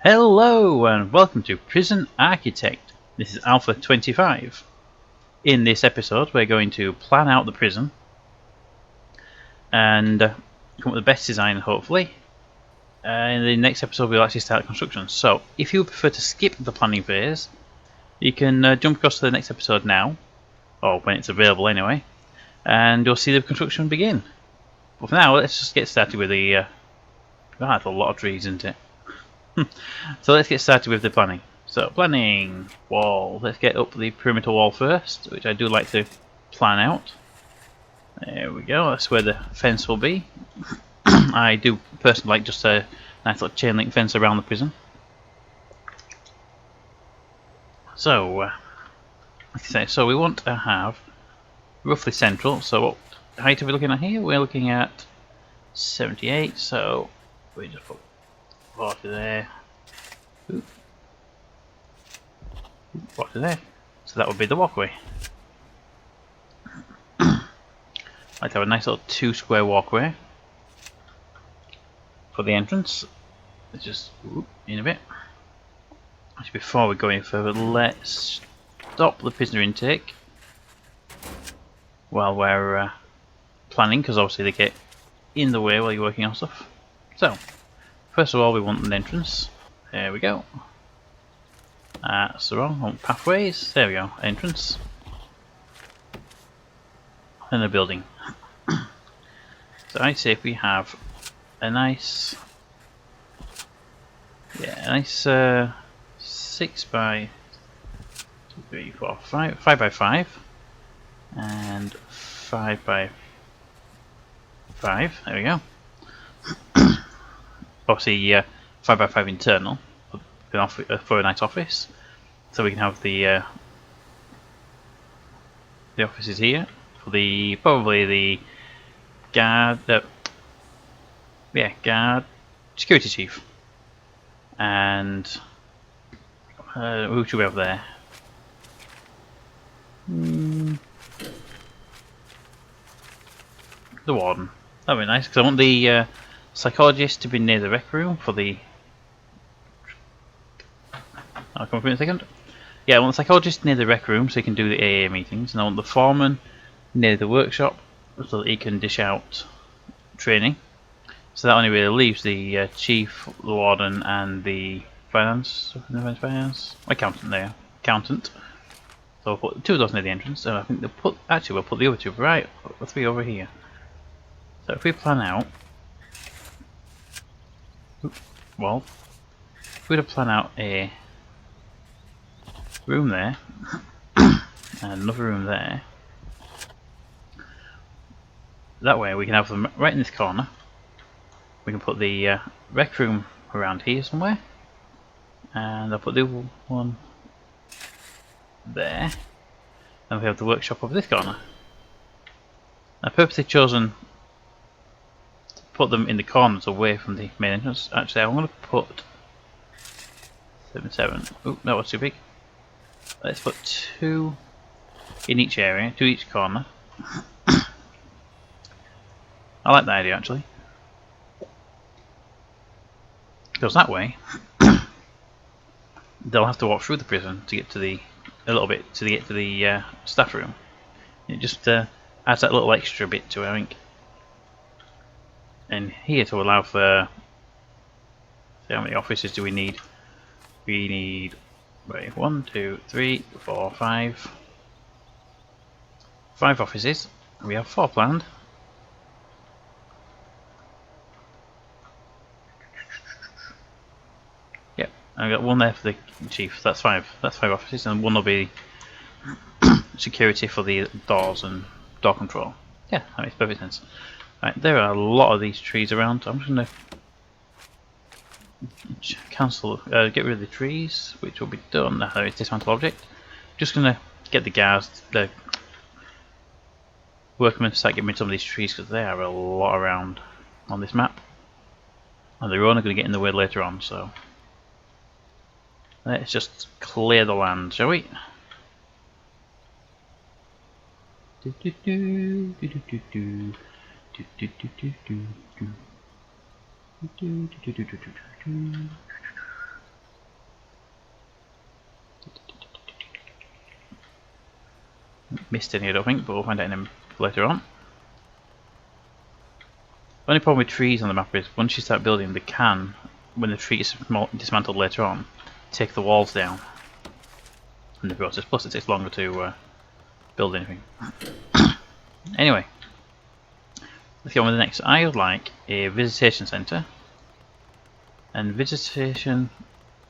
Hello and welcome to Prison Architect. This is Alpha 25. In this episode we're going to plan out the prison and come up with the best design, hopefully. In the next episode we'll actually start construction. So if you prefer to skip the planning phase, you can jump across to the next episode now, or when it's available anyway, and you'll see the construction begin. But for now, let's just get started with the... that's a lot of trees, isn't it? So let's get started with the planning. So planning, wall. Let's get up the perimeter wall first, which I do like to plan out. There we go, that's where the fence will be. I do personally like just a nice little chain link fence around the prison. So, so we want to have roughly central. So what height are we looking at here? We're looking at 78, so we just put 40 there. Ooh. 40 there. So that would be the walkway. I'd like to have a nice little 2 square walkway for the entrance. Let's just in a bit. Actually, before we go any further, let's stop the prisoner intake while we're planning, because obviously they get in the way while you're working on stuff. So, first of all, we want an entrance. There we go. That's the wrong one. Pathways. There we go. Entrance. And a building. So I'd say if we have a nice, a nice 6 by 2, 3, 4, 5, 5 by 5, and 5 by 5. There we go. Obviously, 5 by 5 internal for a nice office, so we can have the offices here for the probably the guard, security chief, and who should we have there? The warden. That'd be nice, because I want the psychologist to be near the rec room for the... I'll come up in a second. Yeah, I want the psychologist near the rec room so he can do the AA meetings, and I want the foreman near the workshop so that he can dish out training. So that only really leaves the chief, the warden, and the accountant there. Accountant. So we'll put 2 of those near the entrance, and I think we'll put the other 2 right, the 3 over here. So if we plan out, well, if we were to plan out a room there, and another room there, that way we can have them right in this corner. We can put the rec room around here somewhere, and I'll put the other one there, and we have the workshop over this corner. I've purposely chosen to put them in the corners away from the main entrance. Actually, I'm going to put 7. Oh, that was too big. Let's put 2 in each area, 2 each corner. I like that idea actually. Because that way they'll have to walk through the prison to get to the staff room. It just adds that little extra bit to it, I think. And here to allow for, how many offices do we need? We need 1, 2, 3, 4, 5. 5 offices. We have 4 planned. Yep, I've got 1 there for the chief. That's 5. That's 5 offices, and 1 will be security for the doors and door control. Yeah, that makes perfect sense. Right, there are a lot of these trees around. I'm just going to get rid of the trees, which will be done. It's dismantle object. Just going to get the guards, the workmen, to start getting rid of some of these trees because there are a lot around on this map, and they're only going to get in the way later on. So let's just clear the land, shall we? missed any, I don't think, but we'll find out in them later on. The only problem with trees on the map is once you start building, they can, when the tree is dismantled later on, take the walls down in the process. Plus, it takes longer to build anything. Anyway, let's get on with the next. I would like a visitation centre, and visitation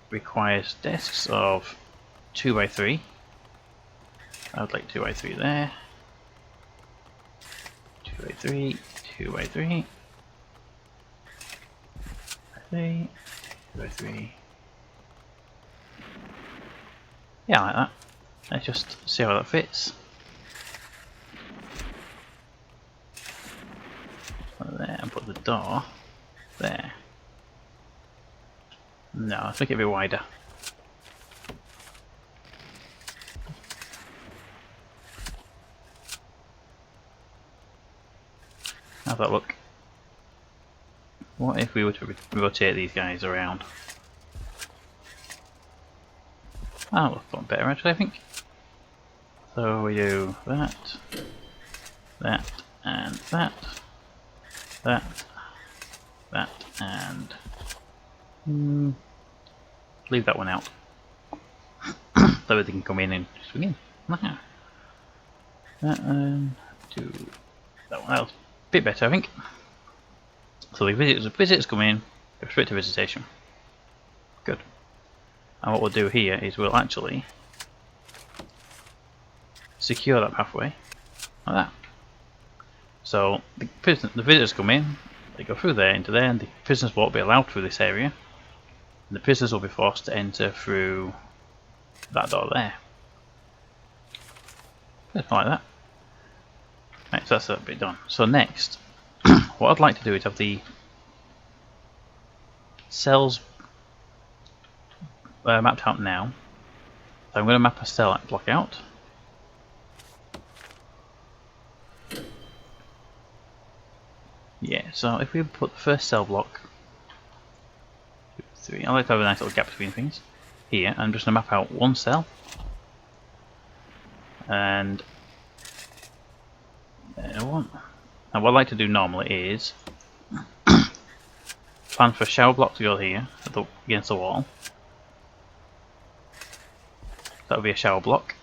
requires desks of 2x3. I would like 2x3 there. 2x3, 2x3. 2x3. Yeah, I like that. Let's just see how that fits. There, and put the door there. No, let's make it a bit wider. How's that look? What if we were to rotate these guys around? That looks a lot better actually, I think. So we do that, that, and that, that, and leave that one out. So they can come in and swing in. That one, do that one. That was a bit better, I think. So the visitors come in, go straight to visitation. Good. And what we'll do here is we'll actually secure that pathway like that. So the visitors come in, they go through there into there, and the prisoners won't be allowed through this area. And the prisoners will be forced to enter through that door there. Good, I like that. Right, so that's that bit done. So next, what I'd like to do is have the cells mapped out now. So I'm going to map a cell block out. Yeah, so if we put the first cell block, 2, 3, I like to have a nice little gap between things. Here, I'm just going to map out one cell. And one. And what I like to do normally is plan for a shower block to go here against the wall. That would be a shower block.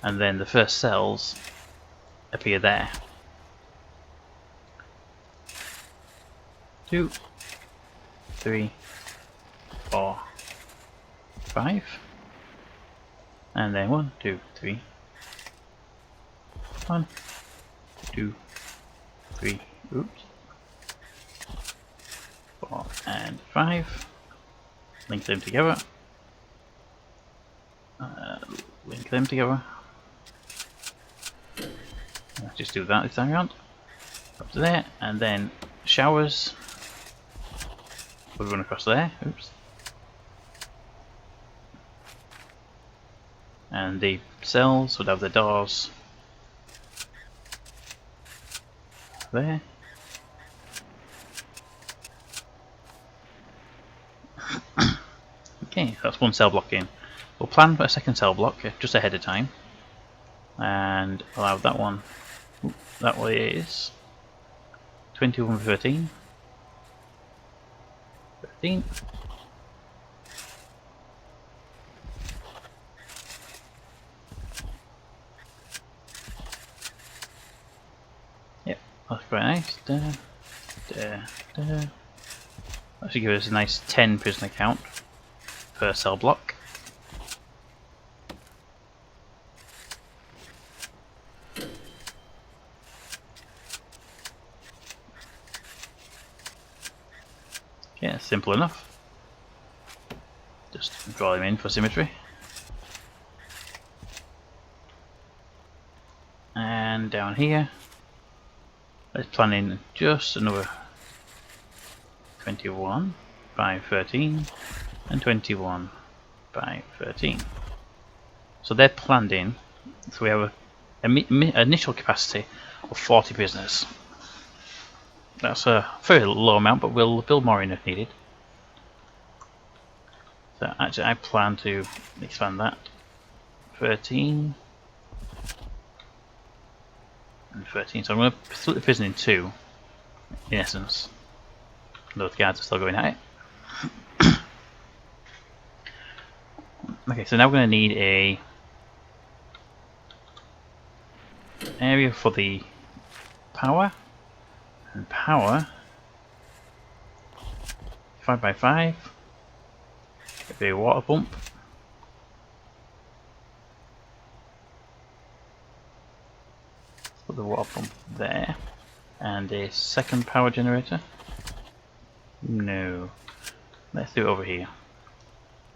And then the first cells appear there. 2, 3, 4, 5. And then 1, 2, 3. 1, 2, 3. Oops. 4 and 5. Link them together. Link them together. Let's just do that this time around. Up to there, and then showers. We'll run across there. Oops. And the cells would have the doors there. Okay, that's one cell block in. We'll plan for a second cell block just ahead of time, and allow that one. That way is 21, 13. 13. Yep, that's quite nice. That should give us a nice 10 prisoner count per cell block. Yeah, simple enough. Just draw them in for symmetry. And down here, let's plan in just another 21 by 13 and 21 by 13. So they're planned in, so we have an initial capacity of 40 prisoners. That's a very low amount, but we'll build more in if needed. So actually I plan to expand that. 13 and 13. So I'm going to split the prison in two, in essence. Those guards are still going at it. Okay, so now we're going to need a area for the power, and power 5x5. It'll be a water pump. Put the water pump there, and a second power generator. No, let's do it over here.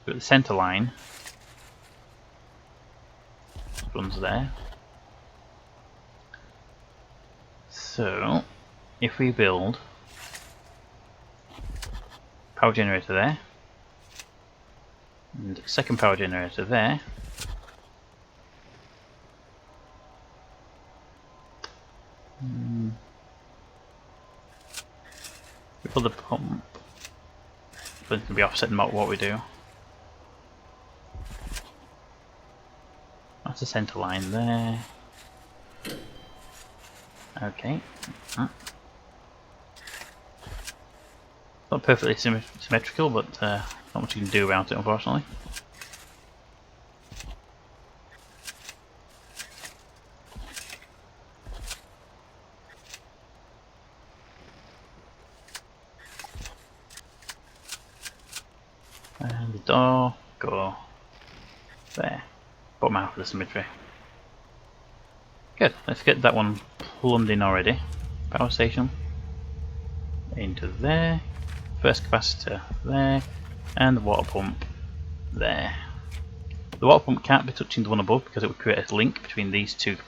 So the center line runs there. So if we build power generator there, and second power generator there, we put the pump, but it's going to be offsetting what we do. That's the center line there. Okay. Not perfectly symmetrical, but not much you can do about it, unfortunately. And the door, go there. Bottom half of the symmetry. Good, let's get that one plumbed in already. Power station into there, first capacitor there, and the water pump there. The water pump can't be touching the one above because it would create a link between these two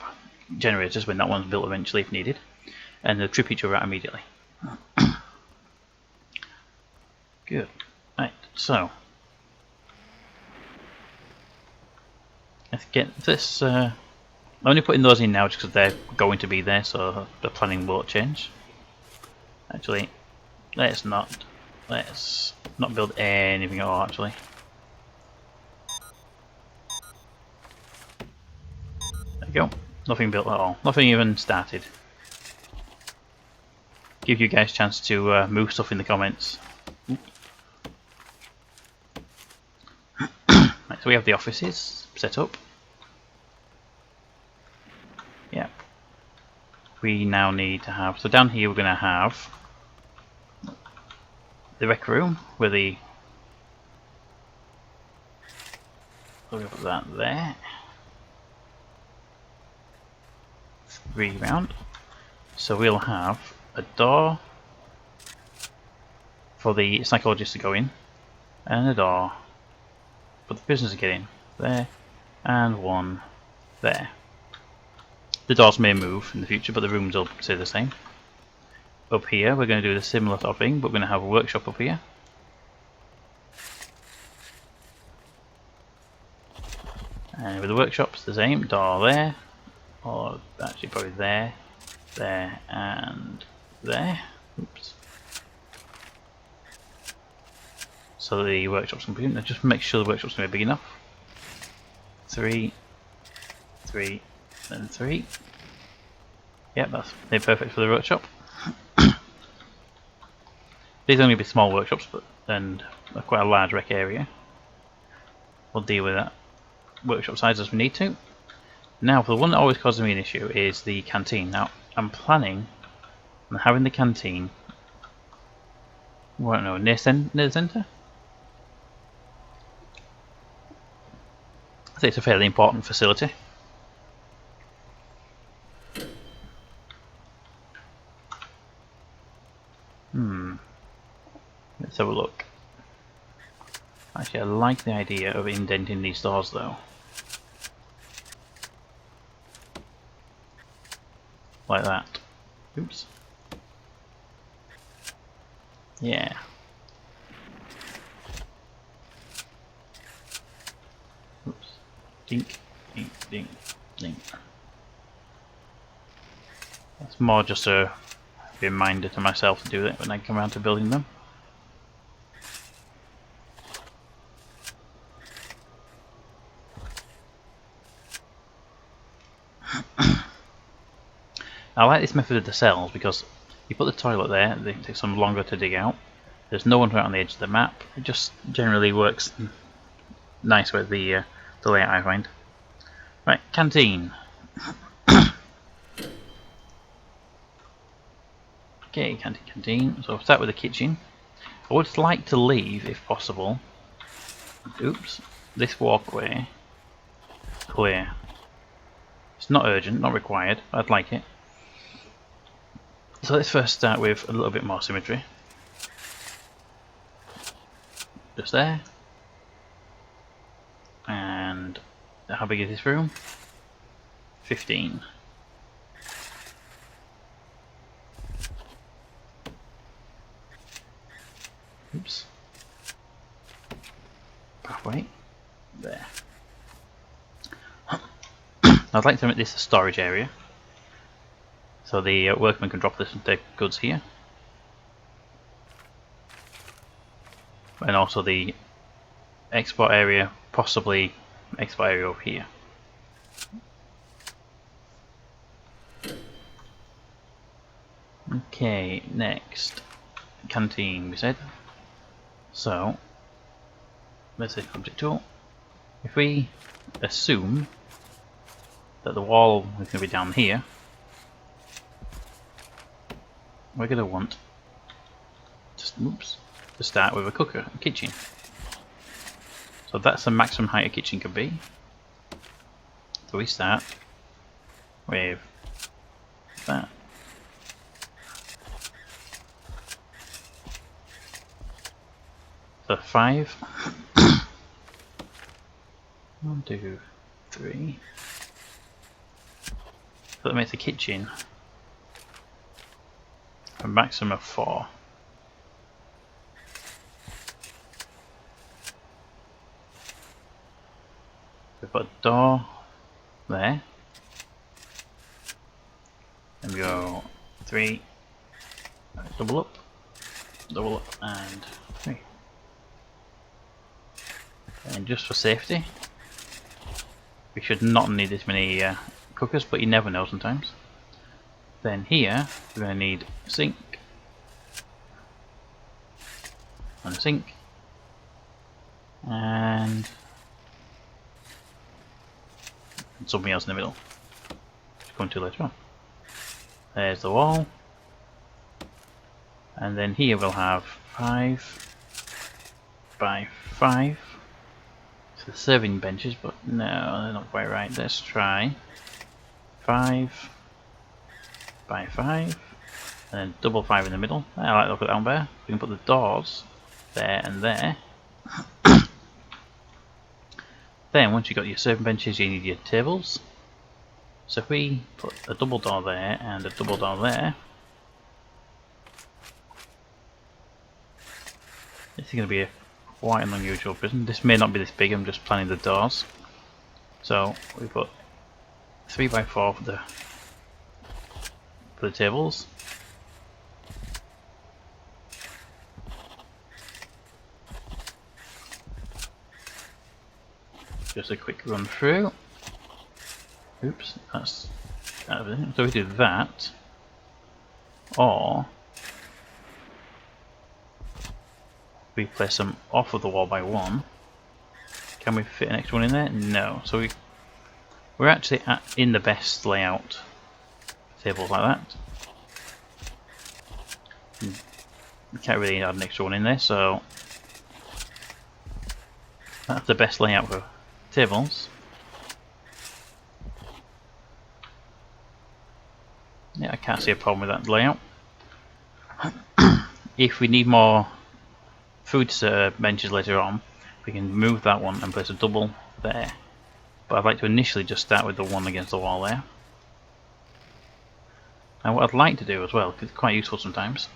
generators when that one's built eventually if needed, and they'll trip each other out immediately. Good. Right, so let's get this. I'm only putting those in now just because they're going to be there, so the planning won't change. Actually, let's not build anything at all. Actually, there you go. Nothing built at all. Nothing even started. Give you guys a chance to move stuff in the comments. Right, so we have the offices set up. Yeah. We now need to have, so down here we're going to have the rec room where the, we'll put that there. 3 round. So we'll have a door for the psychologist to go in, and a door for the prisoners to get in there, and one there. The doors may move in the future, but the rooms will stay the same. Up here we're going to do the similar sort of thing, but we're going to have a workshop up here. And with the workshops the same, door there, or actually probably there, there and there. Oops. So the workshops can be in. Just make sure the workshops can be big enough. 3, 3, and 3. Yep, they're perfect for the workshop. These are going to be small workshops, but and quite a large rec area. We'll deal with that workshop size as we need to. Now, for the one that always causes me an issue is the canteen. Now, I'm planning on having the canteen. I don't know, near the centre. I think it's a fairly important facility. Let's have a look. Actually, I like the idea of indenting these doors though. Like that. Oops. Yeah. Oops. Dink, dink, dink, dink. That's more just a reminder to myself to do that when I come around to building them. I like this method of the cells because you put the toilet there, it takes some longer to dig out. There's no one right on the edge of the map. It just generally works nice with the layout, I find. Right, canteen. Okay, canteen. So we'll start with the kitchen. I would like to leave, if possible, oops, this walkway clear. It's not urgent, not required, but I'd like it. So let's first start with a little bit more symmetry. Just there. And how big is this room? 15. Oops. Halfway. There. I'd like to make this a storage area. So the workmen can drop their goods here. And also the export area, possibly export area over here. Okay, next. Canteen, we said. So, let's say object tool. If we assume that the wall is going to be down here, we're going to want to start with a cooker, a kitchen. So that's the maximum height a kitchen could be. So we start with that. So 5. 1, 2, 3. So that makes the kitchen a maximum of 4. We've got a door there. And we go 3, double up, and 3. And just for safety, we should not need this many cookers, but you never know sometimes. Then here, we're going to need a sink, and a sink, and something else in the middle, which we'll come to later on. There's the wall, and then here we'll have 5 by 5. So the serving benches, but no, they're not quite right. Let's try 5 by 5, and then double 5 in the middle. I like the look of that one there. We can put the doors there and there. Then once you've got your serving benches, you need your tables. So if we put a double door there and a double door there, this is going to be quite an unusual prison. This may not be this big, I'm just planning the doors. So we put 3 by 4 for the tables. Just a quick run through. Oops, that's everything. So we do that, or we place them off of the wall by 1. Can we fit an extra one in there? No. So we're actually in the best layout tables like that. We can't really add an extra one in there, so that's the best layout for tables. Yeah, I can't see a problem with that layout. If we need more food benches later on, we can move that one and place a double there. But I'd like to initially just start with the one against the wall there. Now what I'd like to do as well, because it's quite useful sometimes,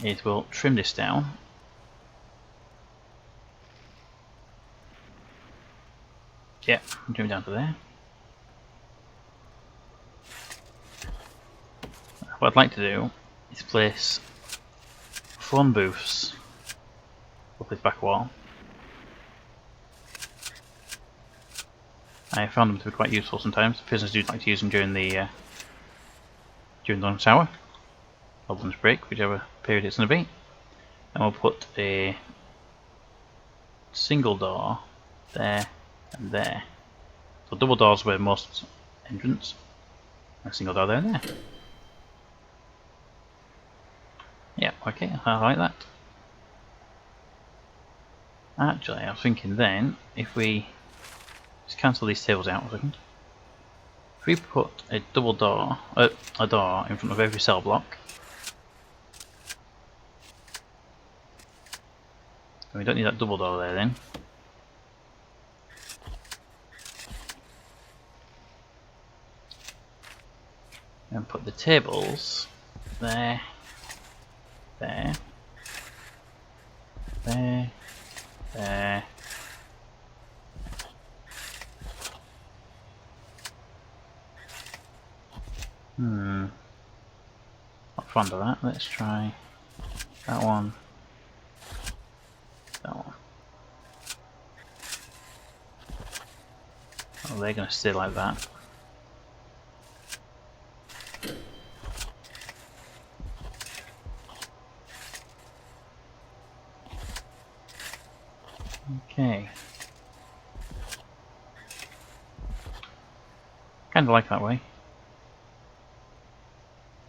is we'll trim this down. Yeah, trim it down to there. What I'd like to do is place phone booths up this back wall. I found them to be quite useful sometimes. Prisoners do like to use them during the during the lunch hour or lunch break, whichever period it's going to be. And we'll put a single door there and there. So double doors where most entrance. A single door there and there. Yeah, okay, I like that. Actually, I was thinking then, if we just cancel these tables out for a second. If we put a double door, a door in front of every cell block, and we don't need that double door there then. And put the tables there, there, there, there. Not fond of that. Let's try that one. That one. Oh, they're going to stay like that. Okay. Kind of like that way.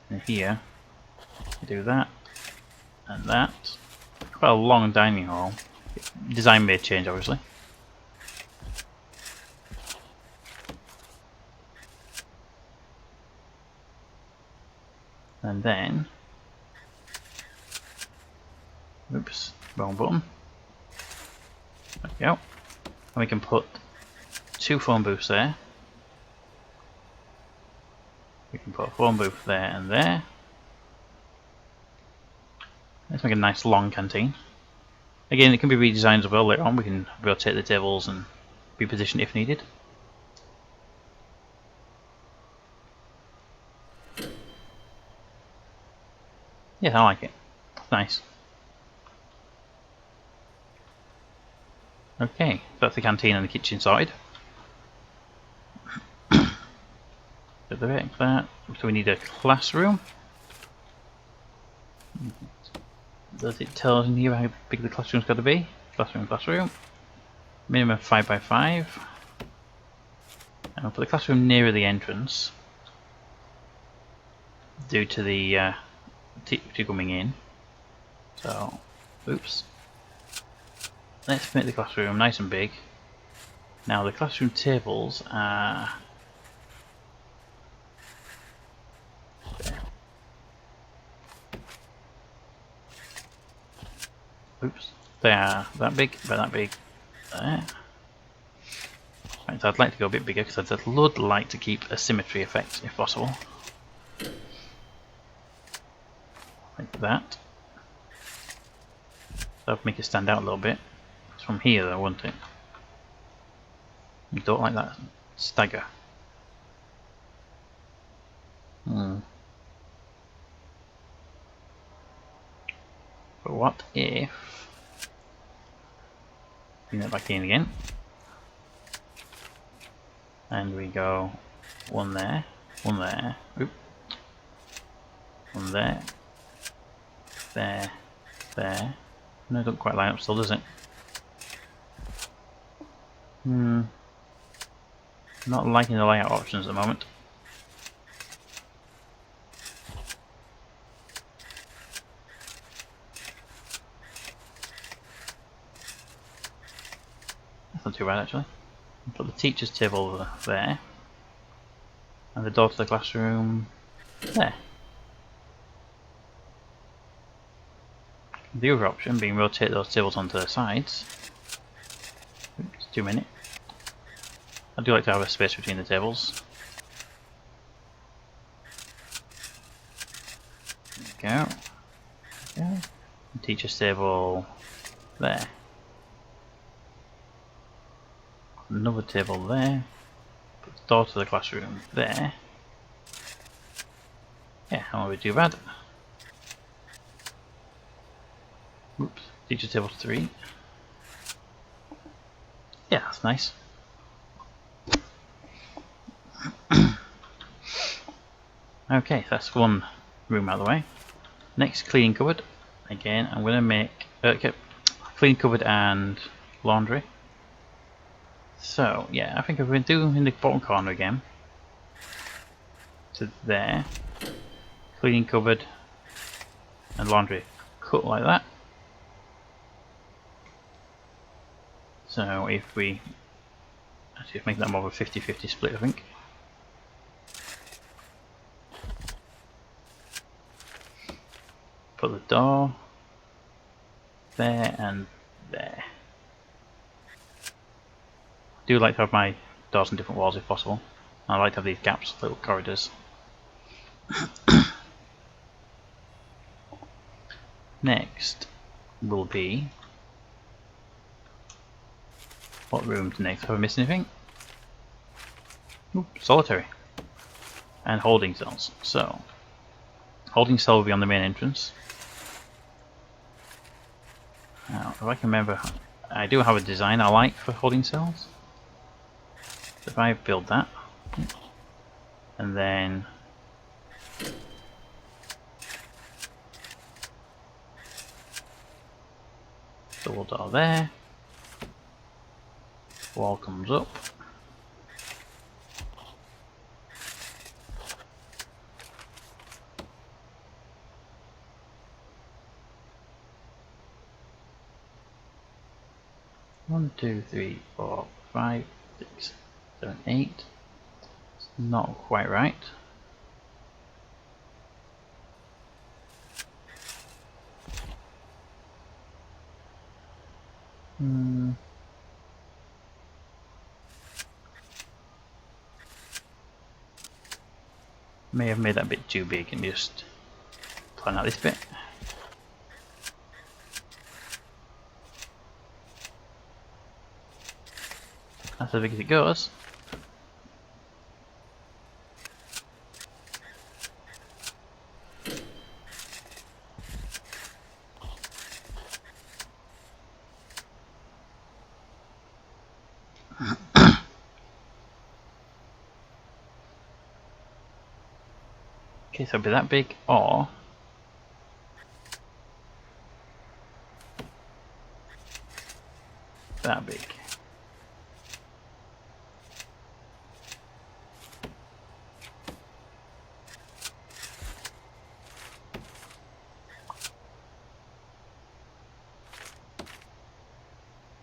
And here, you do that and that. Quite a long dining hall. Design may change, obviously. And then, oops, wrong button. There we go. And we can put 2 phone booths there. We can put a phone booth there and there. Let's make a nice long canteen. Again, it can be redesigned as well later on. We can rotate the tables and reposition if needed. Yeah, I like it. Nice. Okay, that's the canteen and the kitchen side. That. So we need a classroom. Does it tell us in here how big the classroom's got to be? Classroom. Minimum 5 by 5. And we'll put the classroom nearer the entrance due to the teacher coming in. So, oops. Let's make the classroom nice and big. Now the classroom tables are there. Oops. They are that big, about that big. There. Right, so I'd like to go a bit bigger because I'd like to keep a symmetry effect if possible. Like that. That would make it stand out a little bit. It's from here though, wouldn't it? You don't like that stagger. But what if... Bring that back in again. And we go one there, one there, oop, one there, there, there. No, it doesn't quite line up still, does it? Not liking the layout options at the moment. That's not too bad actually. Put the teacher's table there, and the door to the classroom there. The other option being rotate those tables onto the sides. Oops, too many. I do like to have a space between the tables. There we go. Teacher's table there. Another table there. Put the door to the classroom there. Yeah, that won't be too bad. Oops, teacher's table 3. Yeah, that's nice. Okay, that's one room out of the way. Next, cleaning cupboard. Again, I'm going to make cleaning cupboard and laundry. So yeah, I think if we do in the bottom corner again to there, cleaning cupboard and laundry cut like that. So if we actually make that more of a 50-50 split, I think. Put the door there and there. I do like to have my doors on different walls if possible. I like to have these gaps, little corridors. Next will be, what room's next? Have I missed anything? Oop, solitary. And holding cells. So, holding cell will be on the main entrance. Now, if I can remember, I do have a design I like for holding cells. So if I build that, and then double door there, wall comes up, one, two, three, four, 5, 6, 7, 8. It's not quite right. May have made that a bit too big and just plan out this bit. That's as big as it goes. Okay, so it'll be that big, or that big.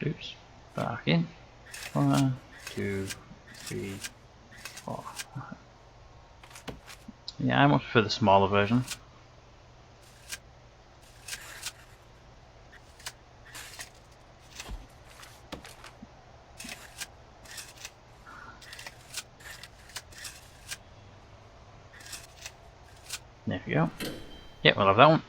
Oops, back in. 1, 2, 3, 4. Yeah, I much prefer the smaller version. There we go. Yeah, we'll have that one.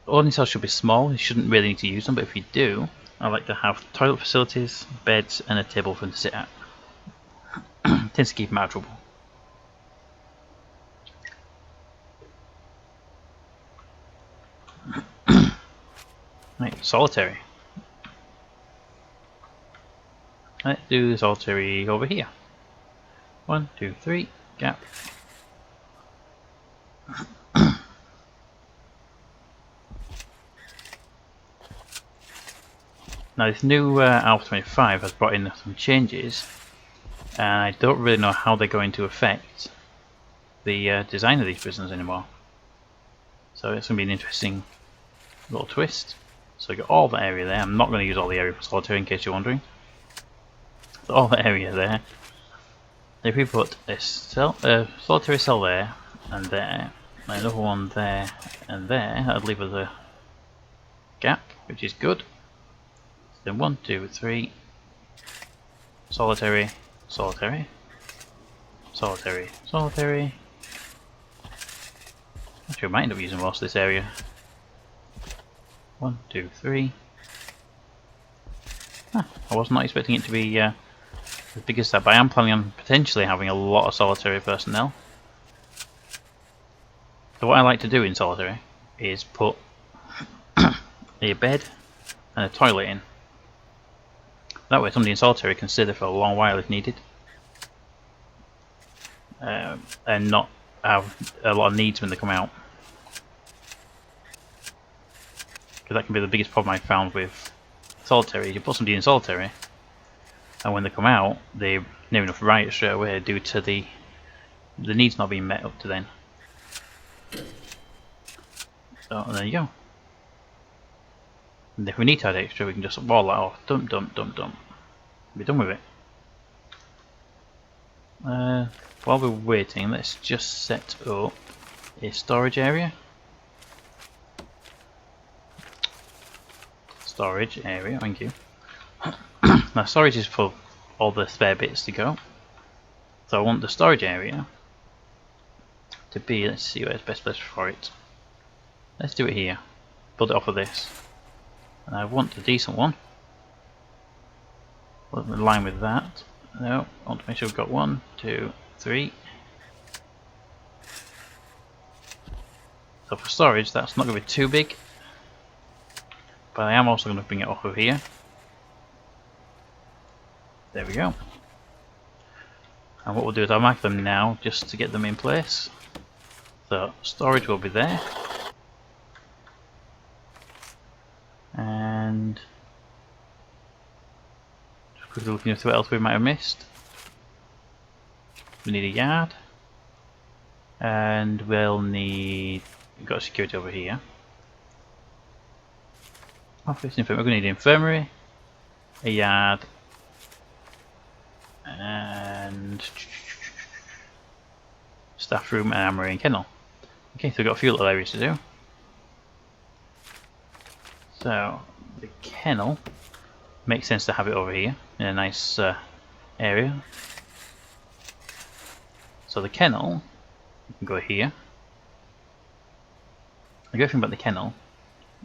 Holding cells should be small, you shouldn't really need to use them, but if you do, I like to have toilet facilities, beds, and a table for them to sit at. Tends to keep them out of trouble. Right, solitary. Let's do the solitary over here. 1, 2, 3, gap. Now this new Alpha 25 has brought in some changes, and I don't really know how they're going to affect the design of these prisons anymore. So it's going to be an interesting little twist. So I got all that area there. I'm not going to use all the area for solitary in case you're wondering. So all that area there. If we put a solitary cell there and there, and another one there and there, that'd leave us a gap, which is good. Then 1, 2, 3, solitary, solitary, solitary, solitary. Actually, I might end up using most of this area. 1, 2, 3. I was not expecting it to be as big as that, but I am planning on potentially having a lot of solitary personnel. So what I like to do in solitary is put a bed and a toilet in. That way somebody in solitary can stay there for a long while if needed. And not have a lot of needs when they come out. Because that can be the biggest problem I found with solitary. You put somebody in solitary, and when they come out, they near enough riot straight away due to the needs not being met up to then. So there you go. And if we need to add extra, we can just wall that off. Dump, dump, dump, dump. Be done with it. While we're waiting, let's just set up a storage area. Storage area, thank you. Now storage is for all the spare bits to go. So I want the storage area to be, let's see where's the best place for it. Let's do it here. Build it off of this. And I want a decent one. In line with that. No, I want to make sure we've got 1, 2, 3. So for storage, that's not going to be too big. But I am also going to bring it off of here. There we go. And what we'll do is I'll mark them now just to get them in place. So storage will be there. And just quickly looking into what else we might have missed. We need a yard. And we'll need, we've got security over here. Office, infirmary. We're going to need an infirmary, a yard, and staff room, and armory and kennel. Okay, so we've got a few little areas to do. So the kennel makes sense to have it over here in a nice area. So the kennel, you can go here. The good thing about the kennel,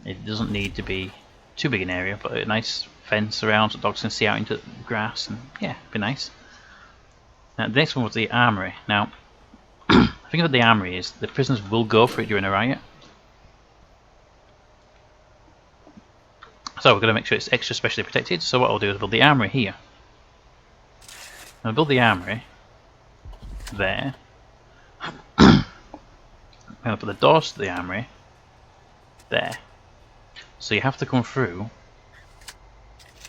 it doesn't need to be too big an area, but a nice fence around so dogs can see out into the grass, and yeah, it'd be nice. Now the next one was the armory. Now the thing about the armory is the prisoners will go for it during a riot. So we're going to make sure it's extra specially protected. So what I'll do is build the armory here. I'll build the armory there. I'm going to put the doors to the armory there. So you have to come through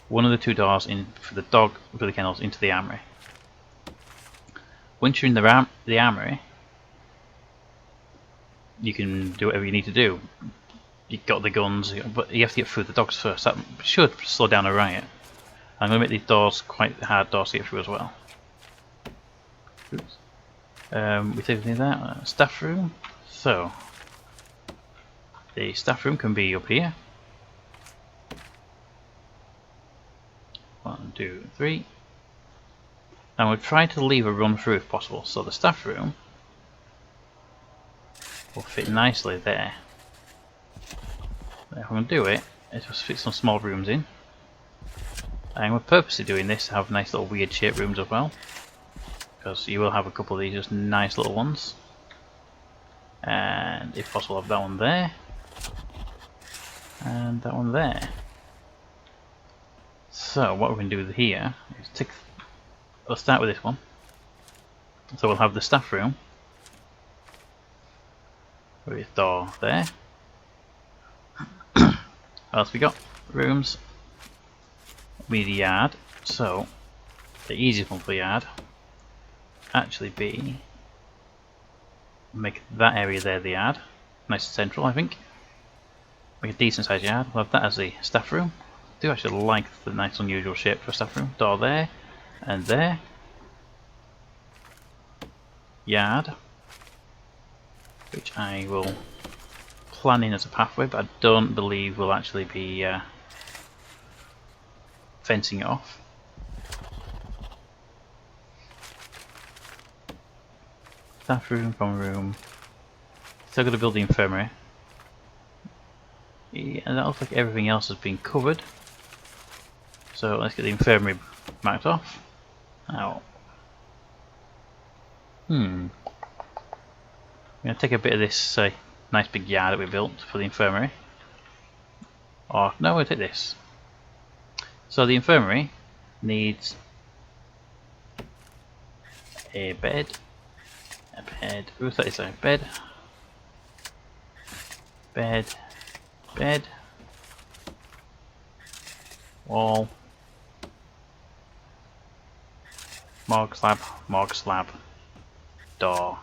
one of the two doors in for the kennels into the armory. Once you're in the armory, you can do whatever you need to do. You've got the guns, but you have to get through the dogs first. That should slow down a riot. I'm going to make these doors quite hard doors to get through as well. Oops. We take anything that staff room. So the staff room can be up here. 1, 2, 3. And we'll try to leave a run through if possible. So the staff room will fit nicely there. If I'm going to do it, let's just fit some small rooms in. And we're purposely doing this to have nice little weird shaped rooms as well. Because you will have a couple of these just nice little ones. And if possible, have that one there. And that one there. So what we're going to do here is we'll start with this one. So we'll have the staff room with door there. What else we got? Rooms. Be the yard. So the easiest one for the yard actually be make that area there the yard. Nice and central, I think. Make a decent sized yard. We'll have that as the staff room. I do actually like the nice unusual shape for a staff room. Door there and there. Yard, which I will plan in as a pathway, but I don't believe we'll actually be fencing it off. Staff room, common room. Still got to build the infirmary. Yeah, and that looks like everything else has been covered. So let's get the infirmary marked off. Now, I'm going to take a bit of this nice big yard that we built for the infirmary. Or, no, we'll take this. So the infirmary needs a bed, bed. Rule 37. Bed. Bed. Bed. Wall. Morgue slab. Morgue slab. Door.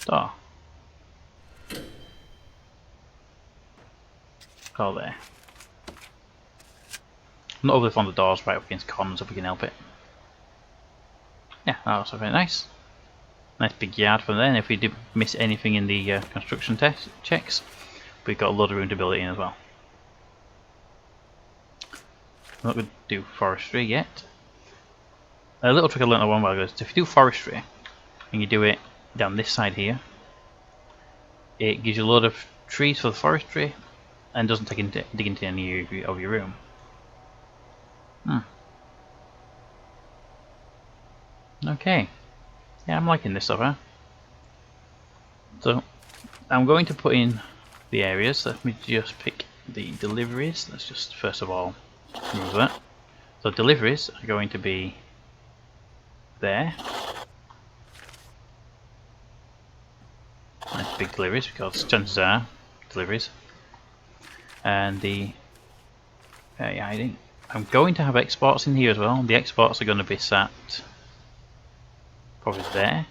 Door. Go there. I'm not overly fond of doors right up against corners if we can help it. Yeah, that looks very nice. Nice big yard from there, and if we did miss anything in the construction checks, we've got a lot of room to build it in as well. I'm not going to do forestry yet. A little trick I learned a while ago is if you do forestry and you do it down this side here, it gives you a lot of trees for the forestry and doesn't dig into any of your room. Okay. Yeah, I'm liking this so far. So, I'm going to put in the areas. Let me just pick the deliveries. Let's just first of all remove that. So deliveries are going to be there. Nice big deliveries because chances are deliveries. And the hiding. I'm going to have exports in here as well. The exports are going to be sat probably there.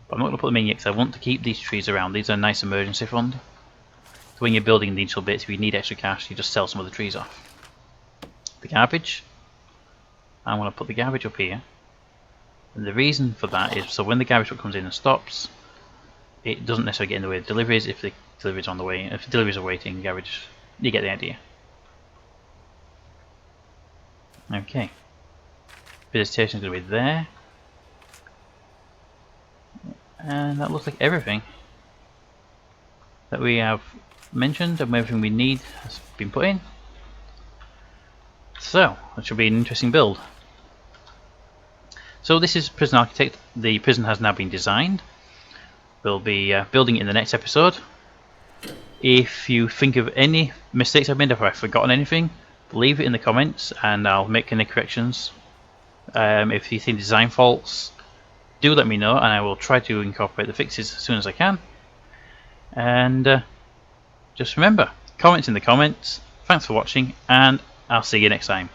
But I'm not going to put them in yet because I want to keep these trees around. These are a nice emergency fund. So when you're building the initial bits, if you need extra cash, you just sell some of the trees off. The garbage. I want to put the garbage up here. And the reason for that is so when the garbage truck comes in and stops, it doesn't necessarily get in the way of deliveries. If the deliveries on the way, if the deliveries are waiting, garbage, you get the idea. Okay. Visitation is going to be there. And that looks like everything that we have mentioned and everything we need has been put in. So, that should be an interesting build. So this is Prison Architect. The prison has now been designed. We'll be building it in the next episode. If you think of any mistakes I've made, if I've forgotten anything, leave it in the comments and I'll make any corrections. If you think design faults, do let me know and I will try to incorporate the fixes as soon as I can. And just remember, comments in the comments. Thanks for watching and I'll see you next time.